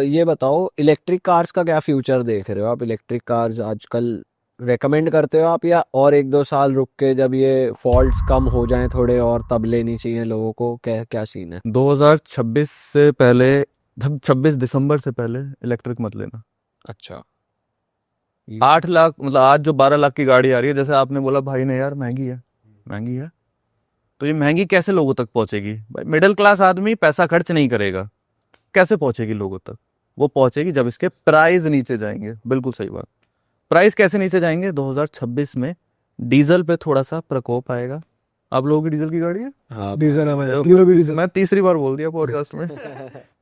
ये बताओ, electric cars का क्या फ्यूचर देख रहे हो आप? इलेक्ट्रिक कार्स आजकल रेकमेंड करते हो आप, या और एक दो साल रुक के जब ये फॉल्ट्स कम हो जाएं थोड़े और तब लेनी चाहिए लोगों को? क्या क्या सीन है? 2026 से पहले, 26 दिसंबर से पहले इलेक्ट्रिक मत लेना। अच्छा। 8 लाख, मतलब आज जो 12 लाख की गाड़ी आ रही है, जैसे आपने बोला भाई ने यार महंगी है, महंगी है, तो ये महंगी कैसे लोगों तक पहुंचेगी भाई? मिडिल क्लास आदमी पैसा खर्च नहीं करेगा, कैसे पहुंचेगी लोगों तक? वो पहुंचेगी जब इसके प्राइस नीचे जाएंगे। बिल्कुल सही बात। प्राइस कैसे नीचे जाएंगे? 2026 में डीजल पे थोड़ा सा प्रकोप आएगा। आप लोगों की डीजल की गाड़ी है? हाँ। डीजल है, तीनों भी डीजल। मैं तीसरी बार बोल दिया पॉडकास्ट में।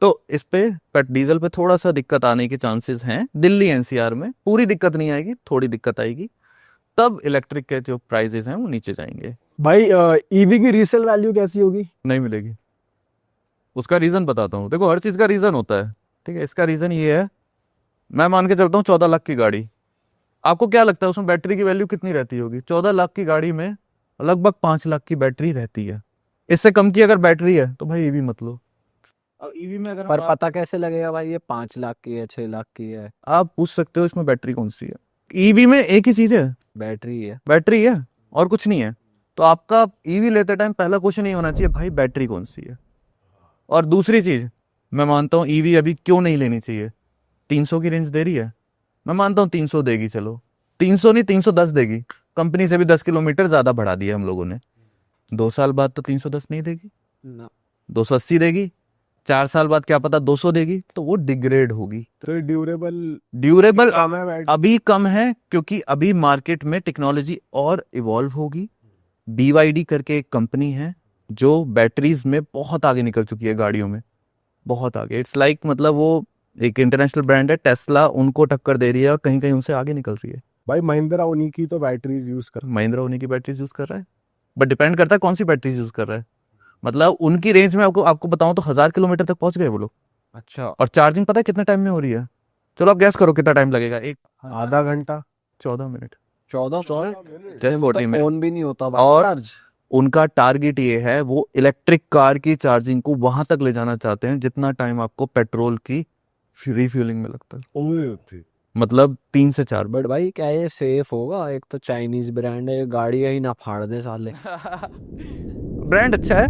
तो इस पे डीजल पे थोड़ा सा दिक्कत आने के चांसेस हैं। दिल्ली एनसीआर में पूरी दिक्कत नहीं आएगी, थोड़ी दिक्कत आएगी, तब इलेक्ट्रिक के जो प्राइसेस हैं वो नीचे जाएंगे। भाई ईवी की रीसेल वैल्यू कैसी होगी? नहीं मिलेगी। उसका रीजन बताता हूँ। देखो, हर चीज का रीजन होता है, ठीक है? इसका रीजन ये है, मैं मान के चलता हूँ 14 लाख की गाड़ी, आपको क्या लगता है उसमें बैटरी की वैल्यू कितनी रहती होगी? 14 लाख की गाड़ी में लगभग 5 लाख की बैटरी रहती है। इससे कम की अगर बैटरी है तो भाई ईवी मत लो। अब ईवी में अगर पर पता कैसे लगेगा भाई ये 5 लाख की है, 6 लाख की है? आप पूछ सकते हो इसमें बैटरी कौन सी है। ईवी में एक ही चीज है, बैटरी है। बैटरी है, और कुछ नहीं है। तो आपका ईवी लेते टाइम पहला क्वेश्चन नहीं होना चाहिए भाई बैटरी कौन सी है। और दूसरी चीज, मैं मानता हूँ ईवी अभी क्यों नहीं लेनी चाहिए। 300 की रेंज दे रही है, मैं मानता हूँ 300 देगी, चलो 300 नहीं 310 देगी। कंपनी से भी 10 किलोमीटर ज्यादा बढ़ा दिया हम लोगों ने। 2 साल बाद तो 310 नहीं देगी, ना। 280 देगी। 4 साल बाद क्या पता 200 देगी, तो वो डिग्रेड होगी। तो ड्यूरेबल ड्यूरेबल कम है बैटरी। अभी कम है क्योंकि अभी मार्केट में टेक्नोलॉजी और इवॉल्व होगी। BYD करके एक कंपनी है जो बैटरीज में बहुत आगे निकल चुकी है, गाड़ियों में बहुत आगे। इट्स लाइक मतलब वो एक इंटरनेशनल ब्रांड है, टेस्ला उनको टक्कर दे रही है और कहीं कहीं उनसे आगे निकल रही है। भाई महिंद्रा उन्हीं की तो बैटरीज यूज कर। महिंद्रा उन्हीं की बैटरीज यूज कर रहा है, बट डिपेंड करता है कौन सी बैटरीज यूज कर रहा है। मतलब उनकी रेंज में आपको आपको बताऊं तो 1000 किलोमीटर तक पहुंच गए वो लोग। अच्छा। और चार्जिंग पता है कितने टाइम में हो रही है? चलो आप गैस करो कितना टाइम लगेगा। एक आधा घंटा। 14 मिनट। 14 जैसे 40 मिनट। ऑन भी नहीं होता भाई और चार्ज। उनका टारगेट ये है, वो इलेक्ट्रिक कार की चार्जिंग को वहां तक ले जाना चाहते हैं जितना टाइम आपको पेट्रोल की रिफ्यूलिंग में लगता है। ओए मतलब 3 से 4। बट भाई क्या ये सेफ होगा? एक तो चाइनीज ब्रांड है, गाड़ी ही ना फाड़ दे साले। ब्रांड अच्छा है,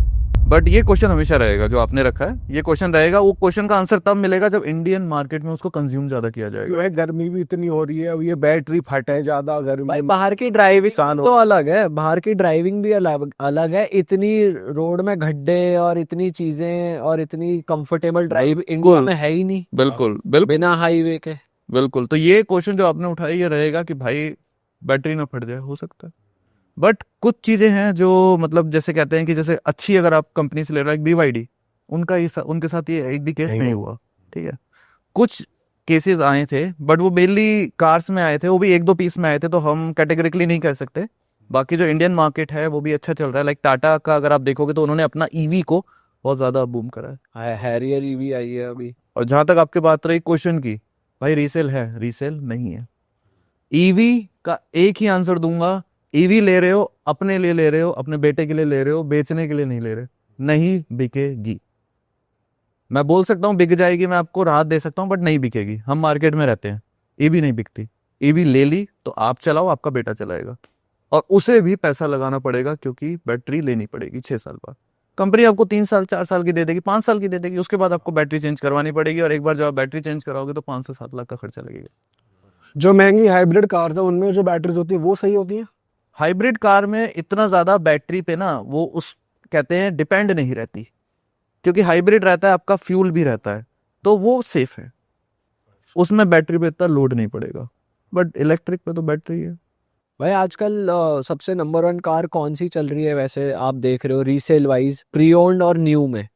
बट ये क्वेश्चन हमेशा रहेगा जो आपने रखा है। ये क्वेश्चन रहेगा, वो क्वेश्चन का आंसर तब मिलेगा जब इंडियन मार्केट में उसको कंज्यूम ज्यादा किया जाएगा। क्यों है, गर्मी भी इतनी हो रही है, अब ये बैटरी फटे ज्यादा गर्मी भाई में। बाहर की ड्राइविंग नुकसान तो अलग है, बाहर की ड्राइविंग भी अलग अलग है। इतनी रोड में गड्ढे और इतनी चीजें और इतनी कंफर्टेबल ड्राइव इंडिया में है ही नहीं, बिल्कुल बिल्कुल बिना हाईवे के। बिल्कुल। तो ये क्वेश्चन जो आपने उठाया ये रहेगा कि भाई बैटरी ना फट जाए, हो सकता है। बट कुछ चीजें हैं जो मतलब जैसे कहते हैं कि जैसे अच्छी अगर आप कंपनी से ले रहे हो, BYD, उनका ये उनके साथ ये एक भी केस नहीं हुआ, ठीक है? कुछ केसेस आए थे बट वो मेनली कार्स में आए थे, वो भी एक दो पीस में आए थे, तो हम कैटेगरिकली नहीं कह सकते। बाकी जो इंडियन मार्केट है वो भी अच्छा चल रहा है। लाइक टाटा का अगर आप देखोगे तो उन्होंने अपना ईवी को बहुत ज्यादा बूम करा है। हैरियर ईवी आई है अभी। और जहां तक आपके बात रही क्वेश्चन की, भाई रीसेल है, रीसेल नहीं है। ईवी का एक ही आंसर दूंगा, ईवी ले रहे हो अपने लिए ले रहे हो, अपने बेटे के लिए ले रहे हो, बेचने के लिए नहीं ले रहे, नहीं बिकेगी। मैं बोल सकता हूँ बिक जाएगी, मैं आपको राहत दे सकता हूँ, बट नहीं बिकेगी। हम मार्केट में रहते हैं, ईवी नहीं बिकती। ईवी ले ली तो आप चलाओ, आपका बेटा चलाएगा, और उसे भी पैसा लगाना पड़ेगा क्योंकि बैटरी लेनी पड़ेगी 6 साल बाद। कंपनी आपको 3 साल 4 साल की दे देगी, 5 साल की दे देगी, उसके बाद आपको बैटरी चेंज करवानी पड़ेगी। और एक बार जब आप बैटरी चेंज कराओगे तो 5 से 7 लाख का खर्चा लगेगा। जो महंगी हाइब्रिड कार्स है उनमें जो बैटरीज होती है वो सही होती है? हाइब्रिड कार में इतना ज्यादा बैटरी पे ना वो उस कहते हैं डिपेंड नहीं रहती, क्योंकि हाइब्रिड रहता है आपका फ्यूल भी रहता है, तो वो सेफ है, उसमें बैटरी पे इतना लोड नहीं पड़ेगा। बट इलेक्ट्रिक पे तो बैटरी है। भाई आजकल सबसे नंबर वन कार कौन सी चल रही है वैसे आप देख रहे हो, रीसेल वाइज, प्री ओन्ड और न्यू में,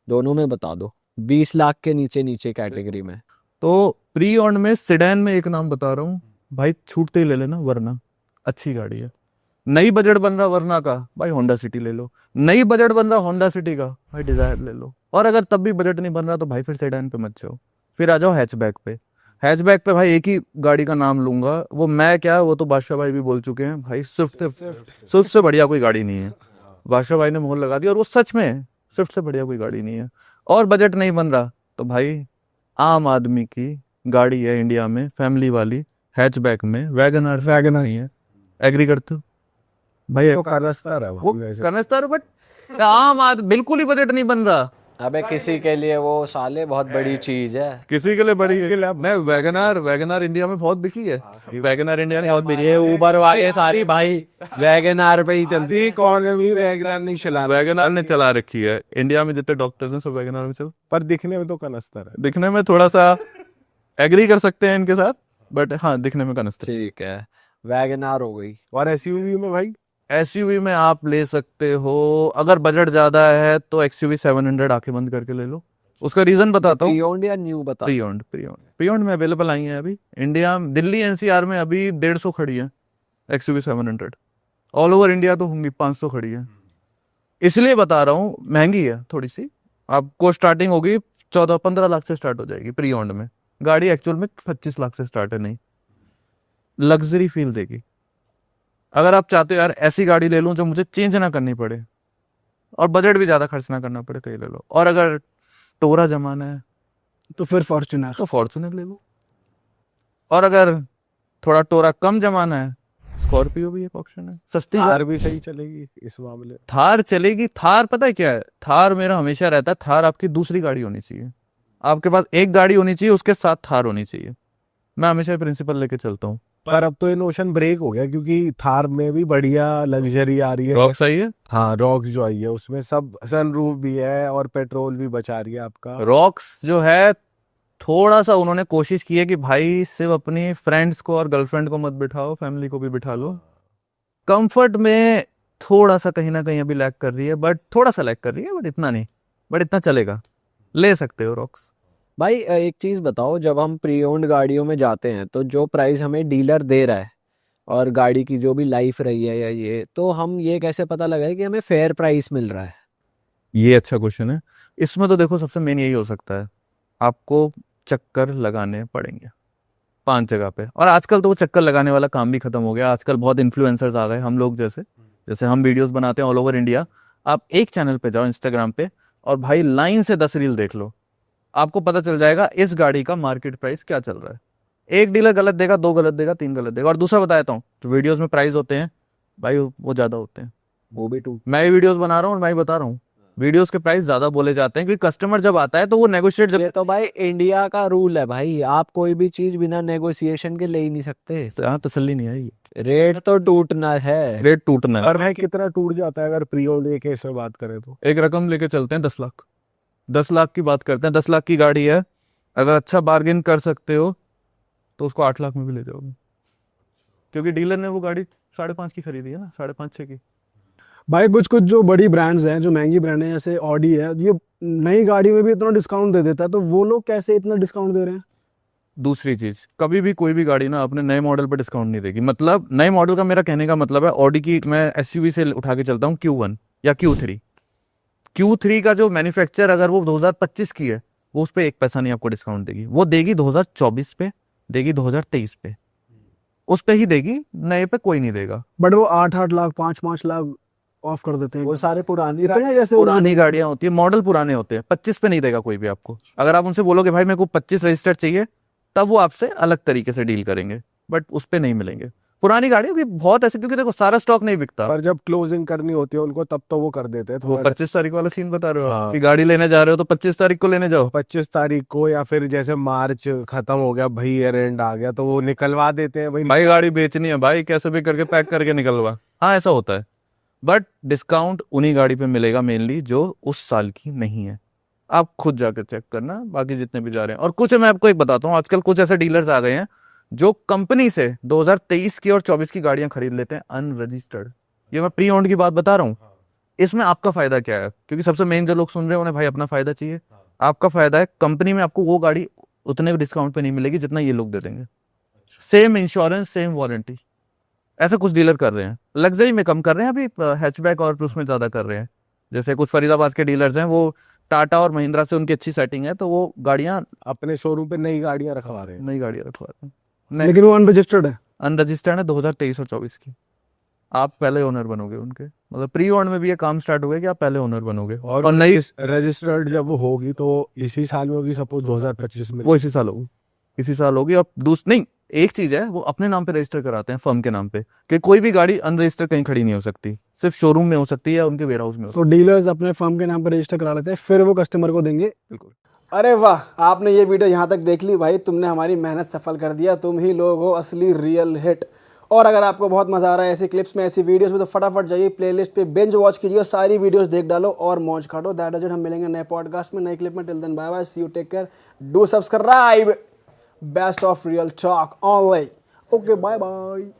दोनों में बता दो, 20 लाख के नीचे नीचे कैटेगरी में। तो प्री ऑन में सिडैन में एक नाम बता रहा हूँ भाई, छूटते ही ले लेना, वरना अच्छी गाड़ी है। नई बजट बन रहा वरना का, भाई होंडा सिटी ले लो। नई बजट बन रहा होंडा सिटी का, भाई डिजायर ले लो। और अगर तब भी बजट नहीं बन रहा तो भाई फिर सेडान पे मत जाओ, फिर आ जाओ हैचबैक पे। हैचबैक पे भाई एक ही गाड़ी का नाम लूंगा, वो मैं क्या, वो तो बादशाह भाई भी बोल चुके हैं भाई, स्विफ्ट से बढ़िया कोई गाड़ी नहीं है। बादशाह भाई ने मोहर लगा दी, और वो सच में है, स्विफ्ट से बढ़िया कोई गाड़ी नहीं है। और बजट नहीं बन रहा तो भाई आम आदमी की गाड़ी है इंडिया में, फैमिली वाली, हैचबैक में, वैगनर नहीं है। एग्री करते हो भाई? तो कारस्तार है वो वो वैसे। कनेस्तर, बट आम आदमी बिल्कुल ही बजट नहीं बन रहा। अबे किसी के लिए वो साले बहुत बड़ी चीज है। किसी के लिए बड़ी है। मैं वैगनार इंडिया में बहुत बिकी है। वैगनार इंडिया में बहुत बिकी है। ये ऊबर वाले सारी भाई वैगनार पे ही चलती है, कौन भी वैगनार नहीं चला रहा। वैगनार ने चला रखी है इंडिया में, जितने डॉक्टर्स हैं सब वैगनार में चल। पर दिखने में तो कनस्तर है। दिखने में थोड़ा सा एग्री कर सकते हैं इनके साथ, बट हाँ दिखने में कनस्तर। ठीक है, वैगनार हो गई। और एसयूवी में भाई एसयूवी में आप ले सकते हो, अगर बजट ज्यादा है तो एक्सयूवी 700 आंखें बंद करके ले लो। उसका रीजन बताता हूँ। प्री ओन्ड या न्यू बता। प्री ओन्ड में अवेलेबल आई है अभी इंडिया, दिल्ली एनसीआर में अभी 150 खड़ी है एक्सयूवी 700। ऑल ओवर इंडिया तो होंगी 500 खड़ी है। इसलिए बता रहा हूँ, महंगी है थोड़ी सी। आपको स्टार्टिंग होगी 14-15 लाख से स्टार्ट हो जाएगी प्री ओन्ड में। गाड़ी एक्चुअल में 25 लाख से स्टार्ट है। नहीं, लग्जरी फील देगी। अगर आप चाहते हो यार ऐसी गाड़ी ले लूं जो मुझे चेंज ना करनी पड़े और बजट भी ज्यादा खर्च ना करना पड़े, तो ये ले लो। और अगर टोरा जमाना है तो फिर फॉर्च्यूनर। तो फॉर्च्यूनर ले लो। और अगर थोड़ा टोरा कम जमाना है, स्कॉर्पियो भी एक ऑप्शन है, सस्ती थार भी सही चलेगी इस मामले। थार चलेगी। थार पता है क्या है, थार मेरा हमेशा रहता है, थार आपकी दूसरी गाड़ी होनी चाहिए। आपके पास एक गाड़ी होनी चाहिए, उसके साथ थार होनी चाहिए। मैं हमेशा प्रिंसिपल लेके चलता हूँ। पर अब तो ये नोशन ब्रेक हो गया, क्योंकि थार में भी बढ़िया लग्जरी आ रही है। रॉक सही है। हाँ, रॉक्स जो आई है उसमें सब सनरूफ भी है और पेट्रोल भी बचा रही है आपका। रॉक्स जो है, थोड़ा सा उन्होंने कोशिश की है कि भाई सिर्फ अपनी फ्रेंड्स को और गर्लफ्रेंड को मत बिठाओ, फैमिली को भी बिठा लो। कंफर्ट में थोड़ा सा कहीं ना कहीं अभी लैग कर रही है, बट थोड़ा सा लैग कर रही है, बट इतना नहीं, बट इतना चलेगा। ले सकते हो रॉक्स। भाई एक चीज बताओ, जब हम प्री ओन्ड गाड़ियों में जाते हैं तो जो प्राइस हमें डीलर दे रहा है और गाड़ी की जो भी लाइफ रही है या ये, तो हम ये कैसे पता लगाए कि हमें फेयर प्राइस मिल रहा है? ये अच्छा क्वेश्चन है। इसमें तो देखो सबसे मेन यही हो सकता है, आपको चक्कर लगाने पड़ेंगे 5 जगह पे। और आजकल तो वो चक्कर लगाने वाला काम भी खत्म हो गया। आजकल बहुत इन्फ्लुएंसर्स आ गए, हम लोग जैसे हम वीडियोस बनाते हैं ऑल ओवर इंडिया। आप एक चैनल पे जाओ इंस्टाग्राम पे और भाई लाइन से 10 रील देख लो, आपको पता चल जाएगा इस गाड़ी का मार्केट प्राइस क्या चल रहा है। एक डीलर गलत देगा, 2 गलत देगा, 3 गलत देगा। और दूसरा बताता हूँ, जो वीडियोस में प्राइस होते हैं भाई वो ज्यादा होते हैं। वो भी टू। मैं ही वीडियोस बना रहा हूँ और मैं ही बता रहा हूँ, वीडियोस के प्राइस ज्यादा बोले जाते हैं, क्योंकि कस्टमर जब आता है तो वो नेगोशिएट ये तो भाई इंडिया का रूल है भाई, आप कोई भी चीज बिना नेगोशिएशन के ले ही नहीं सकते। यहाँ तसल्ली नहीं आई, रेट तो टूटना है। रेट टूटना है। और भाई कितना टूट जाता है अगर प्री ओन्ड के केस में बात करें तो? एक रकम लेके चलते हैं 10 लाख। 10 लाख की बात करते हैं, 10 लाख की गाड़ी है, अगर अच्छा बार्गेन कर सकते हो तो उसको 8 लाख में भी ले जाओगे, क्योंकि डीलर ने वो गाड़ी 5.5 की खरीदी है ना, 5.5-6 की। भाई कुछ कुछ जो बड़ी ब्रांड्स हैं, जो महंगी ब्रांड है, जैसे ऑडी है, ये नई गाड़ी में भी इतना डिस्काउंट दे देता है, तो वो लोग कैसे इतना डिस्काउंट दे रहे हैं? दूसरी चीज, कभी भी कोई भी गाड़ी ना अपने नए मॉडल पर डिस्काउंट नहीं देगी। मतलब नए मॉडल का मेरा कहने का मतलब है, ऑडी की मैं एसयूवी से उठा के चलता हूँ Q1 या Q3 का जो मैन्युफैक्चर अगर वो 2025 की है, वो उस पर 1 पैसा नहीं आपको डिस्काउंट देगी। वो देगी 2024 पे, देगी 2023 पे, उस पे ही देगी, नए पे कोई नहीं देगा। बट वो 8-8 लाख 5-5 लाख ऑफ कर देते हैं। वो सारे पुरानी इतने जैसे पुरानी गाड़ियां होती है, मॉडल पुराने होते हैं, 25 पे नहीं देगा कोई भी आपको। अगर आप उनसे बोलोगे भाई मेरे को 25 रजिस्टर्ड चाहिए, तब वो आपसे अलग तरीके से डील करेंगे, बट उस पे नहीं मिलेंगे। पुरानी गाड़ियों की बहुत ऐसे, क्योंकि देखो सारा स्टॉक नहीं बिकता। पर जब क्लोजिंग करनी होती है उनको, तब तो वो कर देते हैं वो थोड़ा। 25 तारीख वाला सीन बता रहे हो आप, हाँ। कि गाड़ी लेने जा रहे हो तो 25 तारीख को लेने जाओ। 25 तारीख को, या फिर जैसे मार्च खत्म हो गया भाई, ईयर एंड आ गया, तो वो निकलवा देते हैं भाई। भाई गाड़ी बेचनी है भाई, कैसे भी करके पैक करके निकलवा। हाँ ऐसा होता है, बट डिस्काउंट उन्हीं गाड़ी पे मिलेगा मेनली जो उस साल की नहीं है। आप खुद जाकर चेक करना, बाकी जितने भी जा रहे हैं। और कुछ मैं आपको एक बताता हूँ, आजकल कुछ ऐसे डीलर्स आ गए हैं जो कंपनी से 2023 की और 24 की गाड़ियां खरीद लेते हैं अनरजिस्टर्ड। ये मैं प्री ओन्ड की बात बता रहा हूँ। इसमें आपका फायदा क्या है, क्योंकि सबसे मेन जो लोग सुन रहे हैं उन्हें भाई अपना फायदा चाहिए। आपका फायदा है, कंपनी में आपको वो गाड़ी उतने भी डिस्काउंट पे नहीं मिलेगी जितना ये लोग दे देंगे। Same insurance, same warranty. ऐसा कुछ डीलर कर रहे हैं, लग्जरी में कम कर रहे हैं अभी, हैचबैक और उसमें ज्यादा कर रहे हैं। जैसे कुछ फरीदाबाद के डीलर्स हैं, वो टाटा और महिंद्रा से उनकी अच्छी सेटिंग है, तो वो गाड़ियां, अपने शोरूम पे नई गाड़ियां रखवा रहे हैं। नई गाड़ियां रखवा रहे हैं। लेकिन वो अनरजिस्टर्ड है। अनरजिस्टर्ड है 2023 और 24 की। आप पहले ओनर बनोगे उनके, मतलब प्री ऑन में भी ये काम स्टार्ट हो गया कि आप पहले ओनर बनोगे। और नई रजिस्टर्ड जब वो होगी तो इसी साल में होगी, सपोज 2025 में। वो इसी साल होगी, इसी साल होगी। अब नहीं, एक चीज है, वो अपने नाम पे रजिस्टर कराते हैं फर्म के नाम पे, कि कोई भी गाड़ी अनरजिस्टर कहीं खड़ी नहीं हो सकती, सिर्फ शोरूम में हो सकती है या उनके वेयर हाउस में हो तो डीलर्स अपने फर्म के नाम पर रजिस्टर करा लेते हैं, फिर वो कस्टमर को देंगे। बिल्कुल। अरे वाह, आपने ये वीडियो यहाँ तक देख ली भाई, तुमने हमारी मेहनत सफल कर दिया, तुम ही लोग हो असली रियल हिट। और अगर आपको बहुत मजा आ रहा है ऐसी क्लिप्स में, ऐसी वीडियोस में, तो फटाफट जाइए प्लेलिस्ट पे बिंज वॉच कीजिए, सारी वीडियोस देख डालो और मौज काटो। दैट इज इट, हम मिलेंगे नए पॉडकास्ट में, नई क्लिप में। Till then bye bye, see you, take care, do subscribe, best of real talk online. Okay, bye bye.